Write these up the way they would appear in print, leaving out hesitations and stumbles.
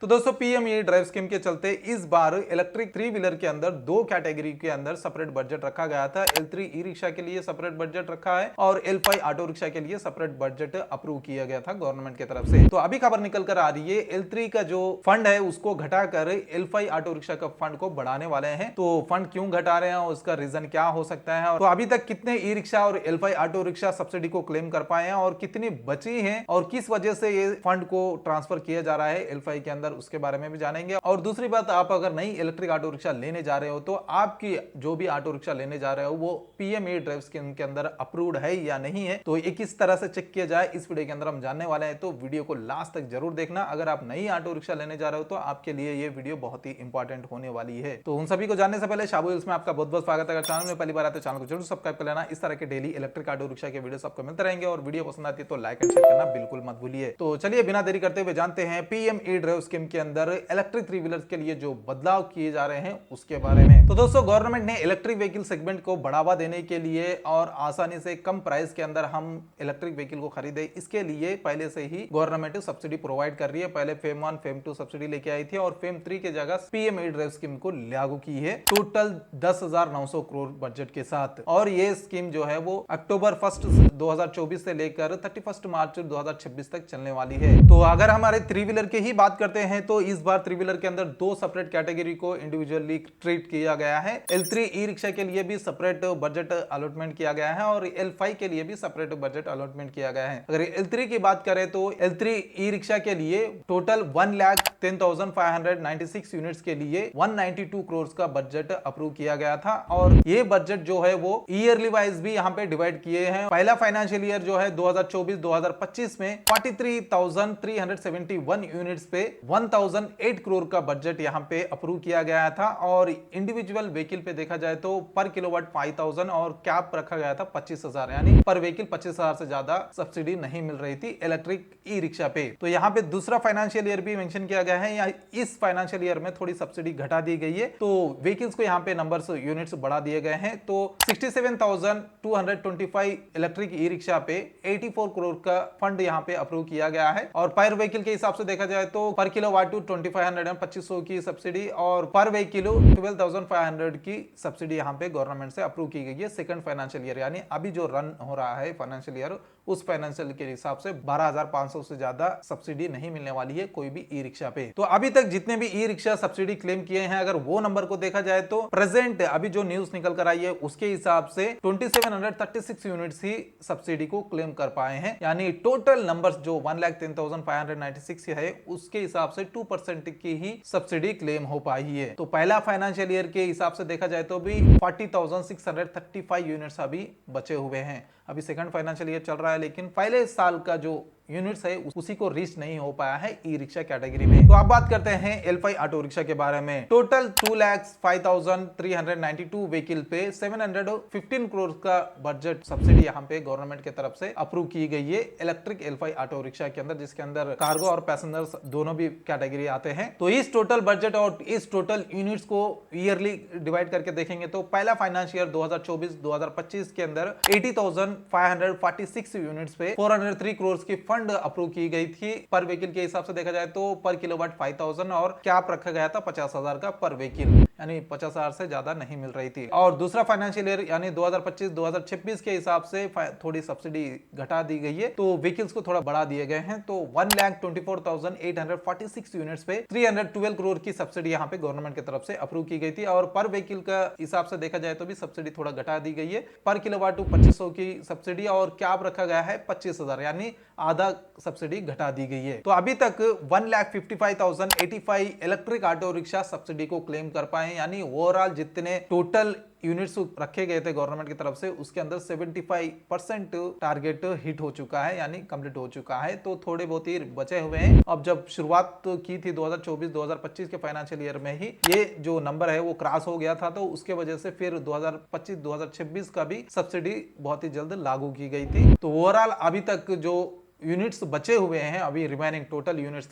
तो दोस्तों PM E drive scheme के चलते इस बार इलेक्ट्रिक थ्री व्हीलर के अंदर दो कैटेगरी के अंदर सेपरेट बजट रखा गया था। L3 ई रिक्शा के लिए सेपरेट बजट रखा है और L5 ऑटो रिक्शा के लिए सेपरेट बजट अप्रूव किया गया था गवर्नमेंट की तरफ से। तो अभी खबर निकल कर आ रही है L3 का जो फंड है उसको घटाकर L5 ऑटो रिक्शा का फंड को बढ़ाने वाले हैं। तो फंड क्यों घटा रहे हैं, उसका रीजन क्या हो सकता है, तो अभी तक कितने ई रिक्शा और L5 ऑटो रिक्शा सब्सिडी को क्लेम कर पाए हैं और कितनी बची है और किस वजह से ये फंड को ट्रांसफर किया जा रहा है L5 के अंदर, उसके बारे में भी जानेंगे। और दूसरी बात, आप अगर नई इलेक्ट्रिक ऑटो रिक्शा लेने जा रहे हो तो आपकी जो भी ऑटो रिक्शा लेने जा रहे हो वो पीएम ई ड्राइव स्कीम के अंदर अप्रूव्ड है या नहीं है, तो ये किस तरह से चेक किया जाए इस वीडियो के अंदर हम जानने वाले हैं। तो वीडियो को लास्ट तक जरूर देखना। अगर आप नई ऑटो रिक्शा लेने जा रहे हो तो आपके लिए ये वीडियो बहुत ही इंपॉर्टेंट होने वाली है। तो उन सभी को जानने से पहले शाबू हिल्स में आपका बहुत बहुत स्वागत है। अगर चैनल में पहली बार आते तो चैनल को जरूर सब्सक्राइब कर लेना। इस तरह के डेली इलेक्ट्रिक ऑटो रिक्शा के वीडियो आपको मिलते रहेंगे और वीडियो पसंद आती है तो लाइक एंड शेयर करना बिल्कुल मत भूलिए। तो चलिए बिना देरी करते हुए जानते हैं पीएम ई ड्राइव स्कीम के अंदर इलेक्ट्रिक थ्री व्हीलर्स के लिए जो बदलाव किए जा रहे हैं उसके बारे में। तो दोस्तों गवर्नमेंट ने इलेक्ट्रिक व्हीकल सेगमेंट को बढ़ावा देने के लिए और आसानी से कम प्राइस के अंदर हम इलेक्ट्रिक व्हीकल को खरीदे, इसके लिए पहले से ही गवर्नमेंट सब्सिडी प्रोवाइड कर रही है। पहले फेम 1 फेम 2 सब्सिडी लेके आई थी और फेम 3 के जगह पीएम ई ड्राइव स्कीम को लागू की है टोटल 10,900 करोड़ बजट के साथ। और ये स्कीम जो है वो अक्टूबर 1 2024 से लेकर 31 मार्च 2026 तक चलने वाली है। तो अगर हमारे थ्री व्हीलर की ही बात करते हैं तो इस बार थ्री व्हीलर के अंदर दो सेपरेट कैटेगरी को इंडिविजुअली ट्रीट किया गया है। L3 ई रिक्शा के लिए भी सेपरेट बजट अलॉटमेंट किया गया है और L5 के लिए भी सेपरेट बजट अलॉटमेंट किया गया है। अगर L3 की बात करें तो L3 ई रिक्शा के लिए टोटल 1,10,596 यूनिट्स के लिए 192 करोड़ का बजट अप्रूव किया गया था और ये बजट जो है वो ईयरली वाइज भी यहाँ पे डिवाइड किए हैं। पहला फाइनेंशियल ईयर जो है 2024-2025 में 43,371 यूनिट्स पे 1,008 करोड़ का बजट यहाँ पे अप्रूव किया गया था और इंडिविजुअल व्हीकल पे देखा जाए तो पर किलोवाट 5,000 और कैप रखा गया था 25,000, यानी पर व्हीकल 25,000 से ज्यादा सब्सिडी नहीं मिल रही थी इलेक्ट्रिक ई रिक्शा पे। तो यहाँ पे दूसरा फाइनेंशियल ईयर भी मेंशन किया गया है, या इस फाइनेंशियल ईयर में थोड़ी सब्सिडी घटा दी गई है। तो व्हीकल्स को यहाँ पे नंबर्स यूनिट्स बढ़ा दिए गए हैं। तो 67,225 इलेक्ट्रिक ई रिक्शा पे 84 करोड़ का फंड यहाँ पे अप्रूव किया गया है और पर व्हीकल के हिसाब से देखा जाए तो पर किलोवाट 2500 की सब्सिडी और पर व्हीकल 12,500 की सब्सिडी यहाँ पे गवर्नमेंट से अप्रूव की गई है सेकंड फाइनेंशियल ईयर, यानी अभी जो रन हो रहा है फाइनेंशियल ईयर उस फाइनेंशियल के हिसाब से 12,500 से ज्यादा सब्सिडी नहीं मिलने वाली है कोई भी ई रिक्शा पे। तो अभी तक जितने भी ई रिक्शा सब्सिडी क्लेम किए हैं अगर वो नंबर को देखा जाए तो प्रेजेंट अभी जो न्यूज निकल कर आई है उसके हिसाब से 2736 यूनिट्स ही सब्सिडी को क्लेम कर पाए हैं, यानी टोटल नंबर्स जो 1,10,596 है उसके हिसाब से 2% की ही सब्सिडी क्लेम हो पाई है। तो पहला फाइनेंशियल ईयर के हिसाब से देखा जाए तो भी 40,635 यूनिट्स अभी बचे हुए हैं। अभी सेकंड फाइनेंशियल ईयर चल रहा है लेकिन पहले साल का जो यूनिट्स है उसी को रीच नहीं हो पाया है ई रिक्शा कैटेगरी में। तो अब बात करते हैं L5 ऑटो रिक्शा के बारे में। टोटल 2,05,392 व्हीकल पे 715 करोड़ का बजट सब्सिडी यहाँ पे गवर्नमेंट की तरफ से अप्रूव की गई है इलेक्ट्रिक L5 ऑटो रिक्शा के अंदर, जिसके अंदर कार्गो और पैसेंजर्स दोनों भी कैटेगरी आते हैं। तो इस टोटल बजट और इस टोटल यूनिट्स को ईयरली डिवाइड करके देखेंगे तो पहला फाइनेंशियल ईयर 2024-2025 के अंदर 80,546 यूनिट्स पे 403 करोड़ की फंड अप्रूव की गई थी। पर व्हीकल के हिसाब से देखा जाए तो पर किलोवाट 5,000 और कैप रखा गया था 50,000 का पर व्हीकल, यानी 50,000 से ज्यादा नहीं मिल रही थी। और दूसरा फाइनेंशियल ईयर यानी 2025-2026 के हिसाब से थोड़ी सब्सिडी घटा दी गई है, तो व्हीकल्स को थोड़ा बढ़ा दिए गए हैं। तो 1,24,846 यूनिट्स पे 312 करोड़ की सब्सिडी यहाँ पे गवर्नमेंट की तरफ से अप्रूव की गई थी और पर व्हीकल का हिसाब से देखा जाए तो भी सब्सिडी थोड़ा घटा दी गई है। पर किलोवाट 2500 की सब्सिडी और कैप रखा गया है 25,000, यानी आधा सब्सिडी घटा दी गई है। तो अभी तक 1,55,085 इलेक्ट्रिक ऑटो रिक्शा सब्सिडी को क्लेम कर पाए, यानी ओवरऑल जितने टोटल यूनिट्स रखे गए थे गवर्नमेंट की तरफ से उसके अंदर 75% टारगेट हिट हो चुका है, यानी कंप्लीट हो चुका है। तो थोड़े बहुत ही बचे हुए हैं। अब जब शुरुआत की थी 2024-2025 के फाइनेंशियल ईयर में ही ये जो नंबर है वो क्रॉस हो गया था, तो उसके वजह से फिर 2025-2026 का भी सब्सिडी बहुत ही जल्द लागू की गई थी। तो ओवरऑल अभी तक जो यूनिट्स बचे हुए हैं, अभी रिमेनिंग टोटल यूनिट्स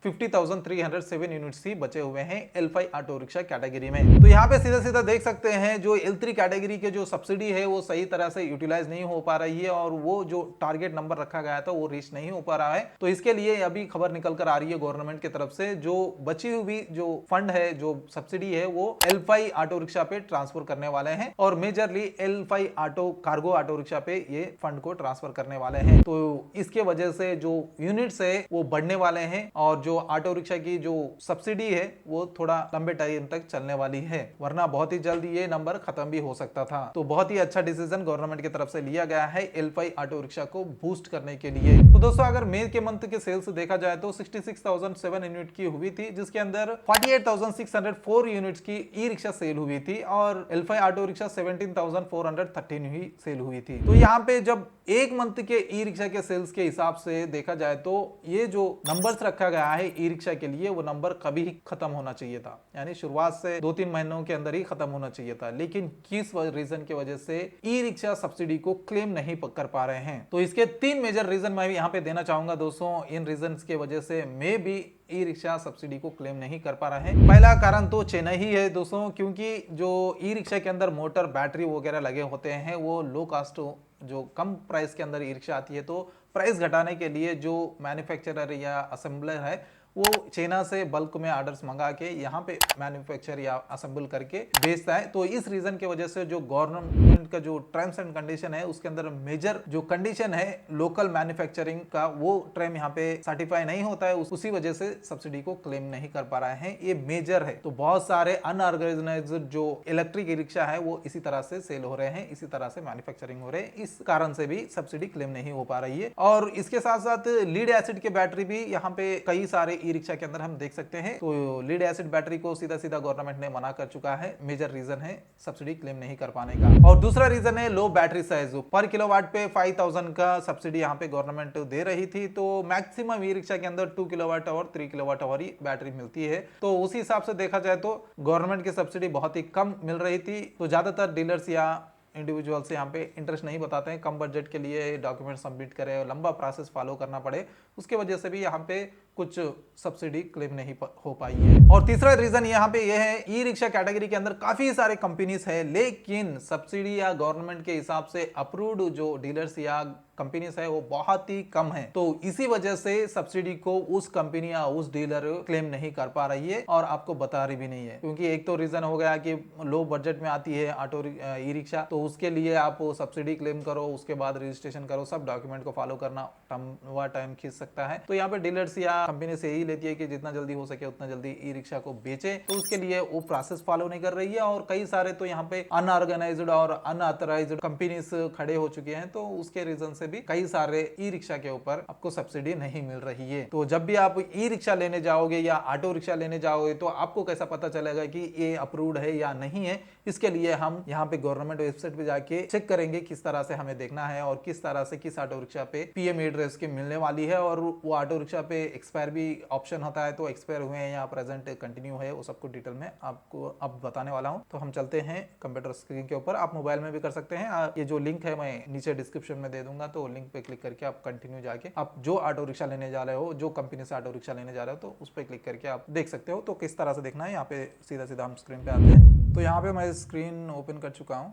50,307 यूनिट्स ही बचे हुए हैं L5 ऑटो रिक्शा कैटेगरी में। तो यहाँ पे सीधा सीधा देख सकते हैं जो L3 कैटेगरी के जो सब्सिडी है वो सही तरह से यूटिलाइज नहीं हो पा रही है और वो जो टारगेट नंबर रखा गया था वो रीच नहीं हो पा रहा है। तो इसके लिए अभी खबर निकल कर आ रही है गवर्नमेंट की तरफ से, जो बची हुई जो फंड है, जो सब्सिडी है, वो L5 ऑटो रिक्शा पे ट्रांसफर करने वाले हैं और majorly L5 auto cargo auto rickshaw पे ये फंड को ट्रांसफर करने वाले हैं। तो इसके वजह से जो यूनिट्स है वो बढ़ने वाले हैं और जो ऑटो रिक्शा की जो सब्सिडी है वो थोड़ा लंबे टाइम तक चलने वाली है, वरना बहुत ही जल्द ये नंबर खत्म भी हो सकता था। तो बहुत ही अच्छा डिसीजन गवर्नमेंट की तरफ से लिया गया है L5 ऑटो रिक्शा को बूस्ट करने के लिए। तो दोस्तों अगर मई के मंथ के सेल्स देखा जाए तो 66,007 यूनिट की हुई थी, जिसके अंदर 48,604 यूनिट्स की ई रिक्शा सेल हुई थी और L5 ऑटो रिक्शा 17,413 ही सेल हुई थी। तो यहाँ पे जब एक मंथ के ई रिक्शा के सेल्स के हिसाब से देखा जाए तो ये जो नंबर्स रखा गया है ई रिक्शा के लिए वो नंबर कभी ही खत्म होना चाहिए था, यानी शुरुआत से 2-3 महीनों के अंदर ही खत्म होना चाहिए था। लेकिन किस रीजन की वजह से ई रिक्शा सब्सिडी को क्लेम नहीं कर पा रहे हैं, तो इसके 3 मेजर रीजन मैं यहाँ पे देना चाहूंगा दोस्तों। इन रीजन के वजह से मे भी ई रिक्शा सब्सिडी को क्लेम नहीं कर पा रहे हैं। पहला कारण तो चेन्नई ही है दोस्तों, क्योंकि जो ई रिक्शा के अंदर मोटर बैटरी वगैरह लगे होते हैं वो लो कास्ट, जो कम प्राइस के अंदर ई रिक्शा आती है, तो प्राइस घटाने के लिए जो मैन्युफैक्चरर या असेंबलर है वो चाइना से बल्क में ऑर्डर्स मंगा के यहाँ पे मैन्युफैक्चर या असेंबल करके बेचता है। तो इस रीजन की वजह से जो गवर्नमेंट का जो टर्म्स एंड कंडीशन है उसके अंदर मेजर जो कंडीशन है लोकल मैन्युफैक्चरिंग का, वो टर्म यहाँ पे सर्टिफाई नहीं होता है, उसी वजह से सब्सिडी को क्लेम नहीं कर पा रहे हैं। ये मेजर है। तो बहुत सारे अनऑर्गेनाइज्ड जो इलेक्ट्रिक ई रिक्शा है वो इसी तरह से सेल हो रहे हैं, इसी तरह से मैन्युफैक्चरिंग हो रहे हैं, इस कारण से भी सब्सिडी क्लेम नहीं हो पा रही है। और इसके साथ साथ लीड एसिड के बैटरी भी यहाँ पे कई सारे ई रिक्शा के अंदर हम देख सकते हैं। तो लीड एसिड बैटरी को सीधा सीधा गवर्नमेंट ने मना कर चुका है। मेजर रीजन है सब्सिडी क्लेम नहीं कर पाने का। और दूसरा रीजन है लो बैटरी साइज। पर किलोवाट पे 5000 का सब्सिडी यहाँ पे गवर्नमेंट दे रही थी, तो मैक्सिमम ई रिक्शा के अंदर 2 किलोवाट और 3 किलोवाट आवर ही बैटरी मिलती है। तो उसी हिसाब से देखा जाए तो गवर्नमेंट की सब्सिडी बहुत ही कम मिल रही थी। तो ज्यादातर डीलर्स या इंडिविजुअल्स यहाँ पे इंटरेस्ट नहीं बताते हैं, कम बजट के लिए डॉक्यूमेंट सबमिट करें और लंबा प्रोसेस फॉलो करना पड़े, उसके वजह से भी यहाँ पे कुछ सब्सिडी क्लेम नहीं हो पाई है। और तीसरा रीजन यहाँ पे ये है, ई रिक्शा कैटेगरी के अंदर काफी सारे कंपनीज है, लेकिन सब्सिडी या गवर्नमेंट के हिसाब से अप्रूव्ड जो डीलर्स या कंपनीज है वो बहुत ही कम है। तो इसी वजह से सब्सिडी को उस कंपनी या उस डीलर क्लेम नहीं कर पा रही है और आपको बता रही भी नहीं है, क्योंकि एक तो रीजन हो गया कि लो बजट में आती है ऑटो ई रिक्शा, तो उसके लिए आप सब्सिडी क्लेम करो, उसके बाद रजिस्ट्रेशन करो, सब डॉक्यूमेंट को फॉलो करना टाइम खींच सकता है। तो यहाँ पे डीलर्स या कंपनी से यही लेती है कि जितना जल्दी हो सके उतना जल्दी ई रिक्शा को बेचे, तो उसके लिए वो प्रोसेस फॉलो नहीं कर रही है। और कई सारे तो यहाँ पे अनऑर्गेनाइज्ड और अनऑथराइज्ड कंपनीज खड़े हो चुके हैं, तो उसके रीजन से भी कई सारे ई रिक्शा के ऊपर आपको सब्सिडी नहीं मिल रही है। तो जब भी आप ई रिक्शा लेने जाओगे या ऑटो रिक्शा लेने जाओगे तो आपको कैसा पता चलेगा कि ये अप्रूव्ड है या नहीं है? इसके लिए हम यहाँ पे गवर्नमेंट वेबसाइट पे जाके चेक करेंगे किस तरह से हमें देखना है और किस तरह से किस ऑटो रिक्शा पे पीएम एड्रेस की मिलने वाली है। और वो ऑटो रिक्शा पे एक्सपायर भी ऑप्शन होता है, तो एक्सपायर हुए हैं या प्रेजेंट कंटिन्यू है, वो सबको डिटेल में आपको अब बताने वाला हूँ। तो हम चलते हैं कंप्यूटर स्क्रीन के ऊपर, आप मोबाइल में भी कर सकते हैं। ये जो लिंक है मैं नीचे डिस्क्रिप्शन में दे दूंगा, तो लिंक पे क्लिक करके आप कंटिन्यू जाके आप जो ऑटो रिक्शा लेने जा रहे हो, जो कंपनी से ऑटो रिक्शा लेने जा रहे हो, तो उस पर क्लिक करके आप देख सकते हो। तो किस तरह से देखना है, यहाँ पे सीधा सीधा हम स्क्रीन पे आते हैं। तो यहाँ पे मैं स्क्रीन ओपन कर चुका हूँ।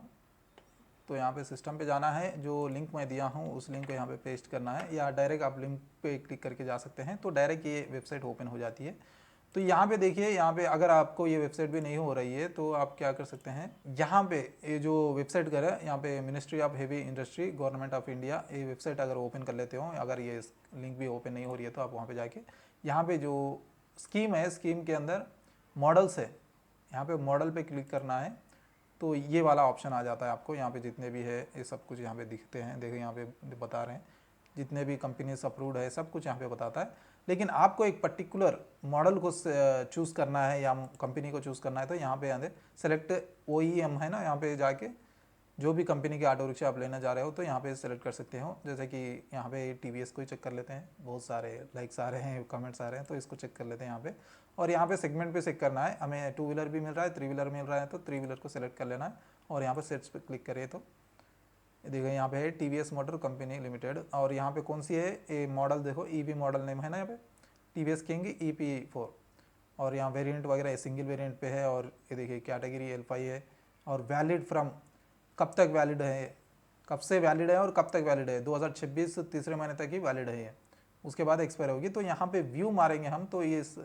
तो यहाँ पे सिस्टम पे जाना है, जो लिंक मैं दिया हूँ उस लिंक को यहाँ पे पेस्ट करना है, या डायरेक्ट आप लिंक पे क्लिक करके जा सकते हैं, तो डायरेक्ट ये वेबसाइट ओपन हो जाती है। तो यहाँ पे देखिए, यहाँ पे अगर आपको ये वेबसाइट भी नहीं हो रही है तो आप क्या कर सकते हैं, यहाँ पे ये जो वेबसाइट कर है, यहाँ पे ministry of heavy industry government of India, ये वेबसाइट अगर ओपन कर लेते हो, अगर ये लिंक भी ओपन नहीं हो रही है तो आप वहाँ पे जाके यहाँ पे जो स्कीम है, स्कीम के अंदर मॉडल्स है, यहाँ पे मॉडल पे क्लिक करना है। तो ये वाला ऑप्शन आ जाता है आपको, यहाँ पे जितने भी है ये सब कुछ यहाँ पे दिखते हैं। देखिए यहाँ पे बता रहे हैं जितने भी कंपनीज अप्रूव्ड है, सब कुछ यहाँ पे बताता है। लेकिन आपको एक पर्टिकुलर मॉडल को चूज़ करना है या कंपनी को चूज़ करना है, तो यहाँ पे आते सेलेक्ट OEM है ना, यहाँ पे जाके जो भी कंपनी के ऑटो रिक्शा आप लेना जा रहे हो तो यहाँ पे सेलेक्ट कर सकते हो। जैसे कि यहाँ पे TVS को ही चेक कर लेते हैं, बहुत सारे लाइक्स आ रहे हैं, कमेंट्स आ रहे हैं, तो इसको चेक कर लेते हैं यहाँ पे। और यहाँ पे सेगमेंट पे चेक करना है, हमें 2 व्हीलर भी मिल रहा है, 3 व्हीलर मिल रहा है, तो 3 व्हीलर को सेलेक्ट कर लेना है और यहाँ पे सेट्स पे क्लिक करिए। तो देखिए यहाँ पे है TVS मोटर कंपनी लिमिटेड, और यहाँ पे कौन सी है ये मॉडल, देखो EV मॉडल नेम है ना यहाँ पे, TVS किंग EP4। और यहाँ वेरिएंट वगैरह सिंगल वेरिएंट पे है, और ये देखिए कैटेगरी L5 है, और वैलिड फ्रॉम, कब तक वैलिड है, कब से वैलिड है और कब तक वैलिड है, 2026 तीसरे महीने तक ही वैलिड है ये, उसके बाद एक्सपायर होगी। तो यहाँ पे व्यू मारेंगे हम तो ये इस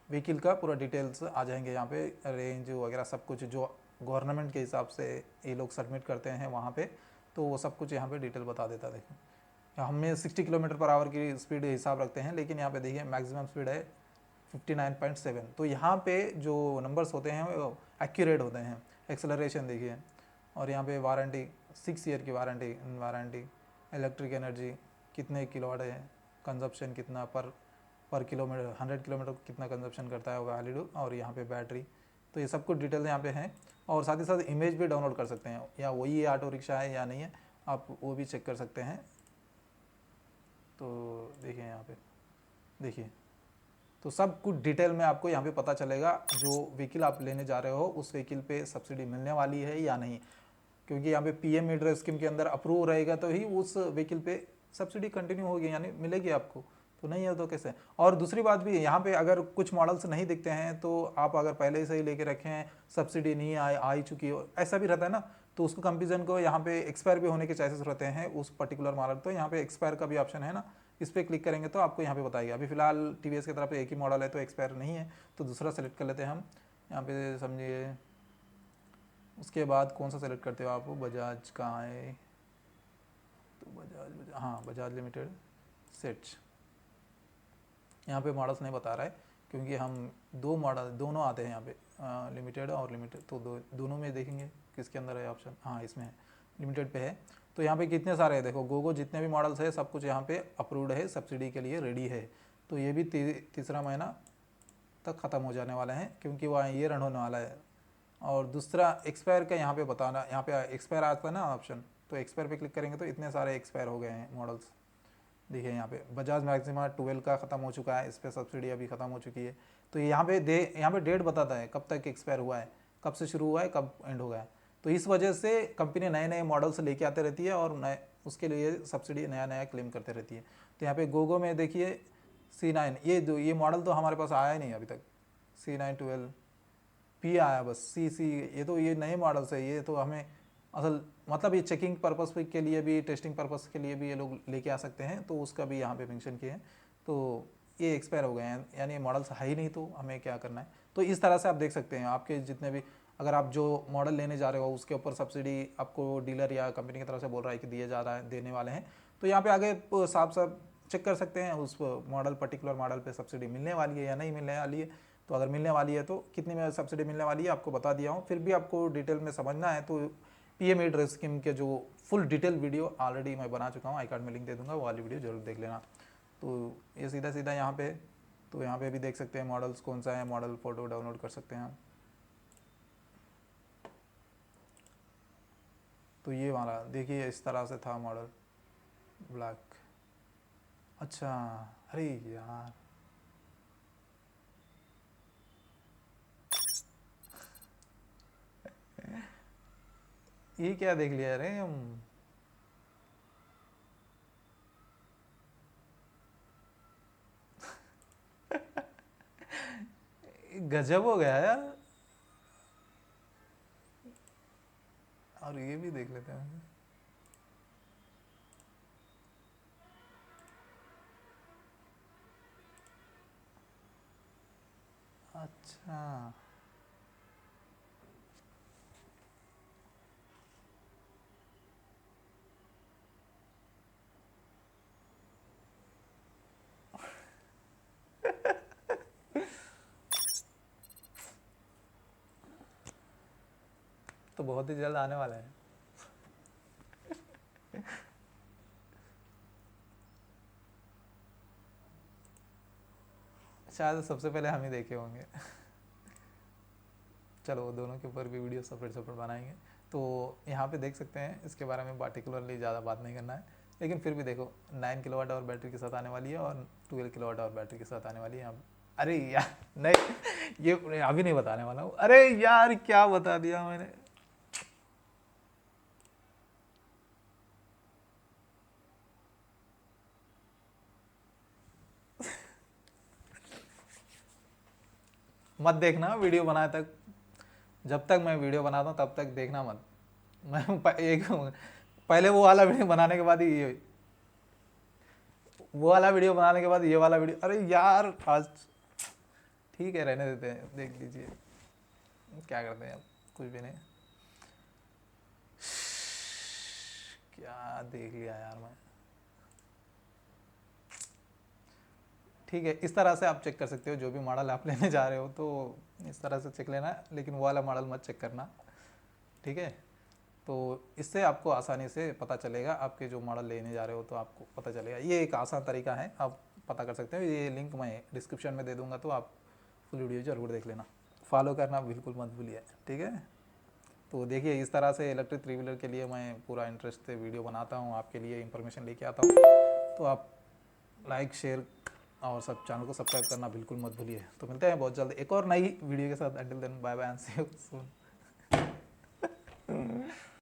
व्हीकल का पूरा डिटेल्स आ जाएंगे यहाँ पे, रेंज वगैरह सब कुछ जो गवर्नमेंट के हिसाब से ये लोग सबमिट करते हैं वहाँ पे, तो वो सब कुछ यहाँ पे डिटेल बता देता है। देखिए हमें 60 किलोमीटर पर आवर की स्पीड हिसाब रखते हैं, लेकिन यहाँ पे देखिए मैक्सिमम स्पीड है 59.7। तो यहाँ पे जो नंबर्स होते हैं वो एक्यूरेट होते हैं। एक्सेलरेशन देखिए, और यहाँ पे वारंटी 6 ईयर की वारंटी, इलेक्ट्रिक एनर्जी कितने किलोवाट है, कंजप्शन कितना पर किलोमीटर, 100 किलोमीटर कितना कंजप्शन करता है वैलिड, और यहाँ पे बैटरी। तो ये सब कुछ डिटेल यहाँ पे हैं, और साथ ही साथ इमेज भी डाउनलोड कर सकते हैं, या वही ऑटो रिक्शा है या नहीं है, आप वो भी चेक कर सकते हैं। तो देखिए यहाँ पे देखिए, तो सब कुछ डिटेल में आपको यहाँ पे पता चलेगा, जो व्हीकल आप लेने जा रहे हो उस व्हीकल पे सब्सिडी मिलने वाली है या नहीं, क्योंकि यहाँ पे PM ईड्राइव स्कीम के अंदर अप्रूव रहेगा तो ही उस व्हीकल पे सब्सिडी कंटिन्यू होगी, यानी मिलेगी आपको, तो नहीं है तो कैसे। और दूसरी बात भी यहाँ पे अगर कुछ मॉडल्स नहीं दिखते हैं, तो आप अगर पहले से ही लेके रखे हैं, सब्सिडी नहीं आई चुकी हो, ऐसा भी रहता है ना, तो उसको कंपेरिजन को यहाँ पे एक्सपायर भी होने के चांसेस रहते हैं उस पर्टिकुलर मॉडल। तो यहाँ पे एक्सपायर का भी ऑप्शन है ना, इस पर क्लिक करेंगे तो आपको यहाँ पे बताएगा। अभी फिलहाल TVS की तरफ एक ही मॉडल है तो एक्सपायर नहीं है, तो दूसरा सेलेक्ट कर लेते हैं हम यहाँ पे, समझिए। उसके बाद कौन सा सेलेक्ट करते हो आप, बजाज कहाँ है, तो बजाज, हाँ बजाज लिमिटेड सेट। यहाँ पे मॉडल्स नहीं बता रहा है, क्योंकि हम दो मॉडल दोनों आते हैं यहाँ पे, लिमिटेड और लिमिटेड, तो दोनों में देखेंगे किसके अंदर है ऑप्शन, हाँ इसमें है, लिमिटेड पे है। तो यहाँ पे कितने सारे हैं, देखो गोगो जितने भी मॉडल्स है सब कुछ यहाँ पे अप्रूव्ड है, सब्सिडी के लिए रेडी है। तो ये भी तीसरा महीना तक ख़त्म हो जाने वाला है, क्योंकि वहाँ ये रन होने वाला है। और दूसरा एक्सपायर का यहाँ पे बताना, यहाँ पे एक्सपायर आता है ना ऑप्शन, तो एक्सपायर पे क्लिक करेंगे तो इतने सारे एक्सपायर हो गए हैं मॉडल्स। देखिए यहाँ पे बजाज मैक्सिमा 12 का ख़त्म हो चुका है, इस पर सब्सिडी अभी ख़त्म हो चुकी है। तो यहाँ पे डेट बताता है कब तक एक्सपायर हुआ है, कब से शुरू हुआ है, कब एंड हो गया है। तो इस वजह से कंपनी नए नए मॉडल्स लेके आते रहती है, और नए उसके लिए सब्सिडी नया नया क्लेम करते रहती है। तो यहाँ पे गोगो में देखिए C9, ये मॉडल तो हमारे पास आया ही नहीं अभी तक, C9 12 P आया बस, C ये नए मॉडल्स है, ये तो हमें असल मतलब ये चेकिंग पर्पस के लिए भी, टेस्टिंग पर्पस के लिए भी ये लोग लेके आ सकते हैं, तो उसका भी यहाँ पे मेंशन किए हैं। तो ये एक्सपायर हो गए हैं, यानी मॉडल्स है ही नहीं, तो हमें क्या करना है। तो इस तरह से आप देख सकते हैं आपके जितने भी, अगर आप जो मॉडल लेने जा रहे हो उसके ऊपर सब्सिडी आपको डीलर या कंपनी की तरफ से बोल रहा है कि दिए जा रहा है, देने वाले हैं, तो यहाँ पे आगे साफ साफ चेक कर सकते हैं उस मॉडल, पर्टिकुलर मॉडल पे सब्सिडी मिलने वाली है या नहीं मिलने वाली है। तो अगर मिलने वाली है तो कितनी में सब्सिडी मिलने वाली है आपको बता दिया हूँ। फिर भी आपको डिटेल में समझना है तो PM ईड्राइव स्कीम के जो फुल डिटेल वीडियो ऑलरेडी मैं बना चुका हूँ, आई कार्ड में लिंक दे दूंगा, वो वाली वीडियो जरूर देख लेना। तो ये सीधा सीधा यहाँ पे, तो यहाँ पे भी देख सकते हैं मॉडल्स कौन सा है, मॉडल फोटो डाउनलोड कर सकते हैं। तो ये वाला देखिए इस तरह से था मॉडल, ब्लैक। अच्छा, अरे यार ये क्या देख लिया रे हम, गजब हो गया यार। और ये भी देख लेते हैं। अच्छा तो बहुत ही जल्द आने वाला है। शायद सबसे पहले हम ही देखे होंगे। चलो दोनों के ऊपर भी वीडियो सेपरेट सेपरेट बनाएंगे। तो यहाँ पे देख सकते हैं, इसके बारे में पार्टिकुलरली ज़्यादा बात नहीं करना है, लेकिन फिर भी देखो 9 किलोवाट आवर बैटरी के साथ आने वाली है, और 12 किलोवाट आवर बैटरी के साथ आने वाली है यहाँ। अरे यार नहीं, ये अभी नहीं बताने वाला हूँ। अरे यार क्या बता दिया मैंने। मत देखना वीडियो बनाए तक, जब तक मैं वीडियो बनाता हूँ तब तक देखना मत। मैं एक पहले वो वाला वीडियो बनाने के बाद ही वो वाला वीडियो बनाने के बाद ये वाला वीडियो, अरे यार आज ठीक है रहने देते हैं, देख लीजिए क्या करते हैं अब, कुछ भी नहीं। क्या देख लिया यार मैं। ठीक है, इस तरह से आप चेक कर सकते हो जो भी मॉडल आप लेने जा रहे हो, तो इस तरह से चेक लेना, लेकिन वो वाला मॉडल मत चेक करना। ठीक है, तो इससे आपको आसानी से पता चलेगा, आपके जो मॉडल लेने जा रहे हो तो आपको पता चलेगा। ये एक आसान तरीका है, आप पता कर सकते हो। ये लिंक मैं डिस्क्रिप्शन में दे दूंगा, तो आप फुल वीडियो जरूर देख लेना। फॉलो करना बिल्कुल मत भूलिए। ठीक है, तो देखिए इस तरह से इलेक्ट्रिक थ्री व्हीलर के लिए मैं पूरा इंटरेस्ट से वीडियो बनाता हूँ, आपके लिए इंफॉर्मेशन लेके आता हूँ। तो आप लाइक शेयर और सब चैनल को सब्सक्राइब करना बिल्कुल मत भूलिए। तो मिलते हैं बहुत जल्द एक और नई वीडियो के साथ। Until then bye bye and see you soon.